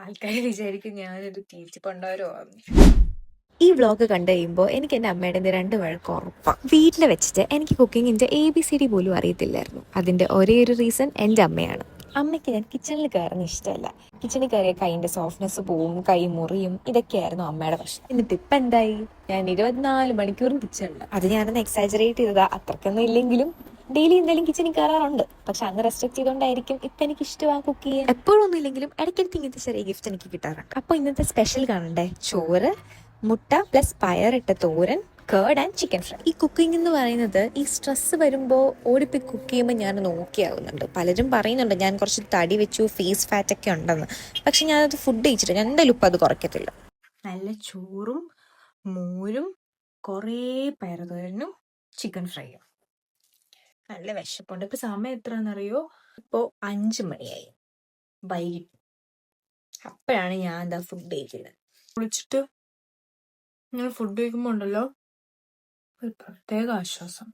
ആൾക്കാർ വിചാരിക്കും ഞാനൊരു തീറ്റി പണ്ടാരോ ആണ്. ഈ വ്ളോഗ് കണ്ടു കഴിയുമ്പോൾ എനിക്ക് എൻ്റെ അമ്മയുടെ രണ്ട് വഴക്ക് ഉറപ്പാണ്. വീട്ടിൽ വെച്ചിട്ട് എനിക്ക് കുക്കിങ്ങിൻ്റെ ABCD പോലും അറിയത്തില്ലായിരുന്നു. അതിൻ്റെ ഒരേ ഒരു റീസൺ എൻ്റെ അമ്മയാണ്. അമ്മയ്ക്ക് ഞാൻ കിച്ചണിൽ കയറുന്ന ഇഷ്ടമല്ല. കിച്ചണിൽ കയറിയ കൈൻ്റെ സോഫ്റ്റ്നെസ് പോവും, കൈ മുറിയും. ഇതൊക്കെയായിരുന്നു അമ്മയുടെ പ്രശ്നം. എന്നിട്ട് ഇപ്പം എന്തായി? ഞാൻ 24 മണിക്കൂറും കിച്ചണില്ല. അത് ഞാനൊന്ന് എക്സാജറേറ്റ് ചെയ്തതാ. അത്രക്കൊന്നും ഇല്ലെങ്കിലും ഡെയിലി എന്തായാലും കിച്ചണിൽ കയറാറുണ്ട്. പക്ഷെ അന്ന് റെസ്ട്രിക്ട് ചെയ്തുകൊണ്ടായിരിക്കും ഇപ്പം എനിക്ക് ഇഷ്ടമാണ് കുക്ക് ചെയ്യാൻ. എപ്പോഴൊന്നും ഇല്ലെങ്കിലും ഇടയ്ക്കിടയ്ക്ക് ഇങ്ങനത്തെ ചെറിയ ഗിഫ്റ്റ് എനിക്ക് കിട്ടാറുണ്ട്. അപ്പോൾ ഇന്നത്തെ സ്പെഷ്യൽ കാണണ്ടേ? ചോറ്, മുട്ട പ്ലസ് പയറിട്ട തോരൻ, കേർഡ് ആൻഡ് ചിക്കൻ ഫ്രൈ. ഈ കുക്കിംഗ് എന്ന് പറയുന്നത് ഈ സ്ട്രെസ് വരുമ്പോൾ ഓടിപ്പോയി കുക്ക് ചെയ്യുമ്പോൾ ഞാൻ നോക്കിയാവുന്നുണ്ട്. പലരും പറയുന്നുണ്ട് ഞാൻ കുറച്ച് തടി വെച്ചു, ഫേസ് ഫാറ്റ് ഒക്കെ ഉണ്ടെന്ന്. പക്ഷെ ഞാനത് ഫുഡ് കഴിച്ചിട്ട് ഞാൻ എന്തായാലും ഇപ്പം അത് കുറയ്ക്കത്തില്ല. നല്ല ചോറും മോരും കുറേ പയറുതോരനും ചിക്കൻ ഫ്രൈയും. നല്ല വിശപ്പുണ്ട്. ഇപ്പൊ സമയം എത്രയാണെന്നറിയോ? ഇപ്പോൾ 5 മണിയായി വൈകിട്ട്. അപ്പോഴാണ് ഞാൻ എന്താ ഫുഡ് കഴിക്കുന്നത്. കുളിച്ചിട്ട് ഇങ്ങനെ ഫുഡ് കഴിക്കുമ്പോൾ ഉണ്ടല്ലോ ഒരു പ്രത്യേക ആശ്വാസം.